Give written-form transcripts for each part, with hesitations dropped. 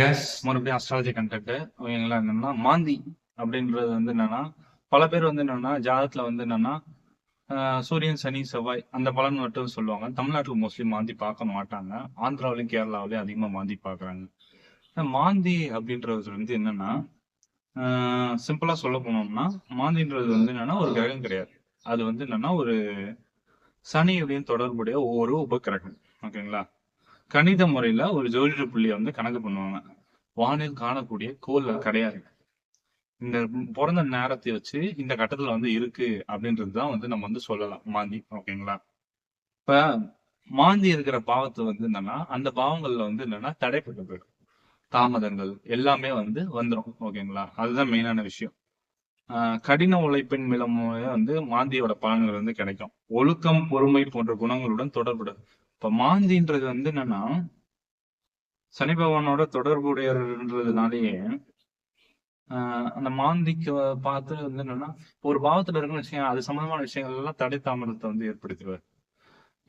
Case மறுபடியும் astrology content ஓகேங்களா. என்னன்னா மாந்தி அப்படின்றது வந்து என்னன்னா, பல பேர் வந்து என்னன்னா ஜாதகத்துல வந்து என்னன்னா சூரியன் சனி செவ்வாய் அந்த பலன் மட்டும் சொல்லுவாங்க. தமிழ்நாட்டுல மோஸ்ட்லி மாந்தி பார்க்க மாட்டாங்க. ஆந்திராவிலையும் கேரளாவிலையும் அதிகமா மாந்தி பார்க்கறாங்க. மாந்தி அப்படின்றது வந்து என்னன்னா, சிம்பிளா சொல்ல போனோம்னா, மாந்தின்றது வந்து என்னன்னா ஒரு கிரகம் கிடையாது. அது வந்து என்னன்னா ஒரு சனியுடன் தொடர்புடைய ஒரு உபகிரகம். ஓகேங்களா. கணித முறையில ஒரு ஜோதிட புள்ளியை வந்து கணக்கு பண்ணுவாங்க. வானில் காணக்கூடிய கோள்கள் கிடையாது. இந்த பொறந்த நேரத்தை வச்சு இந்த கட்டத்துல வந்து இருக்கு அப்படின்றது தான் வந்து நம்ம வந்து சொல்லலாம் மாந்தி. ஓகேங்களா. இப்ப மாந்தி இருக்கிற பாவத்தை வந்து என்னன்னா, அந்த பாவங்கள்ல வந்து என்னன்னா தடைப்பட்டு போயிடும். தாமதங்கள் எல்லாமே வந்து வந்துரும். ஓகேங்களா. அதுதான் மெயினான விஷயம். கடின உழைப்பின் மூலமே வந்து மாந்தியோட பலன்கள் வந்து கிடைக்கும். ஒழுக்கம், பொறுமை போன்ற குணங்களுடன் தொடர்புடைய இப்ப மாந்தின்றது வந்து என்னன்னா, சனி பகவானோட தொடர்புடையதுனாலேயே அந்த மாந்திக்கு பார்த்து வந்து என்னன்னா, ஒரு பாவத்துல இருக்குன்னு வச்சுக்கோங்க, அது சம்பந்தமான விஷயங்கள் எல்லாம் தடை தாமதத்தை வந்து ஏற்படுத்துவார்.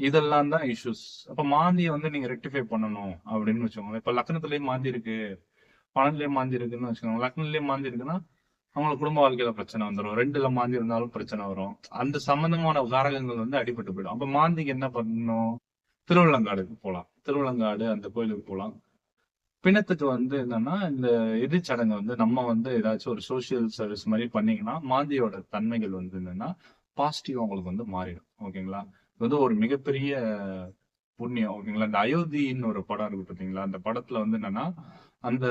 இதெல்லாம் தான் இஷ்யூஸ். அப்ப மாந்தியை வந்து நீங்க ரெக்டிஃபை பண்ணணும் அப்படின்னு வச்சுக்கோங்க. இப்ப லக்னத்திலேயே மாந்தி இருக்கு, பன்னெண்டுலயே மாந்தி இருக்குன்னு வச்சுக்கோங்க. லக்னத்திலேயே மாந்தி இருக்குன்னா அவங்களுக்கு குடும்ப வாழ்க்கையில பிரச்சனை வந்துடும். 2ல மாந்தி இருந்தாலும் பிரச்சனை வரும். அந்த சம்பந்தமான காரகங்கள் வந்து அடிபட்டு போயிடும். அப்ப மாந்திக்கு என்ன பண்ணணும்? திருவள்ளங்காடுக்கு போலாம். திருவள்ளங்காடு அந்த கோயிலுக்கு போலாம். பிணத்துக்கு வந்து என்னன்னா, இந்த இறுதிச்சடங்கு வந்து நம்ம வந்து ஏதாச்சும் ஒரு சோசியல் சர்வீஸ் மாரி பண்ணீங்கன்னா, மாந்தியோட தன்மைகள் வந்து என்னன்னா, பாசிட்டிவா உங்களுக்கு வந்து மாறிடும். ஓகேங்களா. இது வந்து ஒரு மிகப்பெரிய புண்ணியம். ஓகேங்களா. இந்த அயோத்தின்னு ஒரு படம் இருக்கு பார்த்தீங்களா? அந்த படத்துல வந்து என்னன்னா, அந்த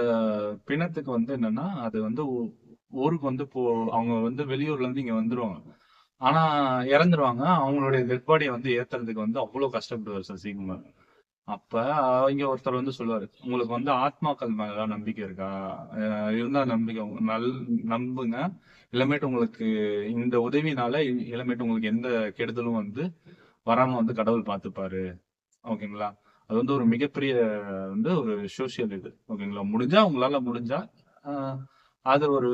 பிணத்துக்கு வந்து என்னன்னா, அது வந்து ஊருக்கு வந்து அவங்க வந்து வெளியூர்ல இருந்து இங்க வந்துருவாங்க. ஆனா இறந்துருவாங்க. அவங்களுடைய டெட் பாடிய வந்து ஏத்துறதுக்கு வந்து அவ்ளோ கஷ்டப்படுவாரு சசிகுமார். அப்ப இங்க ஒருத்தர் வந்து சொல்லுவாரு, உங்களுக்கு வந்து ஆத்மாக்கள் மேல நம்பிக்கை இருக்கா? இருந்தா நம்பிக்கை நம்புங்க. இனிமேட்டு உங்களுக்கு இந்த உதவினால இனிமேட்டு உங்களுக்கு எந்த கெடுதலும் வந்து வராம வந்து கடவுள் பார்த்துப்பாரு. ஓகேங்களா. அது வந்து ஒரு மிகப்பெரிய வந்து ஒரு சோசியல் இது. ஓகேங்களா. முடிஞ்சா உங்களால முடிஞ்சா, அ அது ஒரு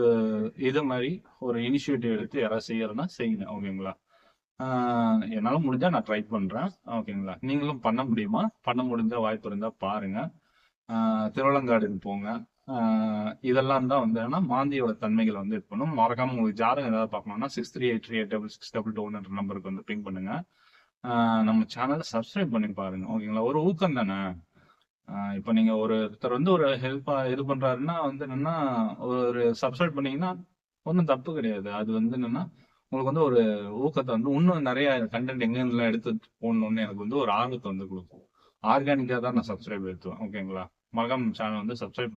இது மாரி ஒரு இனிஷியேட்டிவ் எடுத்து யாராவது செய்யறதுன்னா செய்யுங்க. ஓகேங்களா. ஆ என்னால முடிஞ்சா நான் ட்ரை பண்றேன். ஓகேங்களா. நீங்களும் பண்ண முடியுமா? பண்ண முடிஞ்சா வாய்ப்பு இருந்தா பாருங்க. ஆ திருவலங்காடுக்கு போங்க. ஆ இதெல்லாம் தான் வந்து என்னன்னா, மாந்தியோட தன்மைகள வந்து இது பண்ணும். மறக்காம உங்களுக்கு ஜாதகம் ஏதாவது பார்க்கணும்னா 6383866622 நம்பருக்கு வந்து பிங் பண்ணுங்க. ஆ நம்ம சேனல சப்ஸ்கிரைப் பண்ணி பாருங்க. ஓகேங்களா. ஒரு ஊக்கம் தானே. இப்ப நீங்க ஒருத்தர் வந்து ஒரு ஹெல்ப்பா இது பண்றாருன்னா வந்து என்னன்னா, ஒரு சப்ஸ்கிரைப் பண்ணீங்கன்னா, ஒண்ணும் தப்பு கிடையாது. அது வந்து என்னன்னா, உங்களுக்கு வந்து ஒரு ஊக்கத்த வந்து இன்னும் நெறைய கன்டென்ட் எங்கேருந்துலாம் எடுத்து போடணும்னு எனக்கு வந்து ஒரு ஆர்வத்த வந்து குடுக்கும். ஆர்கானிக்கா தான் நான் சப்ஸ்கிரைப் ஏத்துவேன். ஓகேங்களா. மறக்காம சேனல் வந்து சப்ஸ்கிரைப்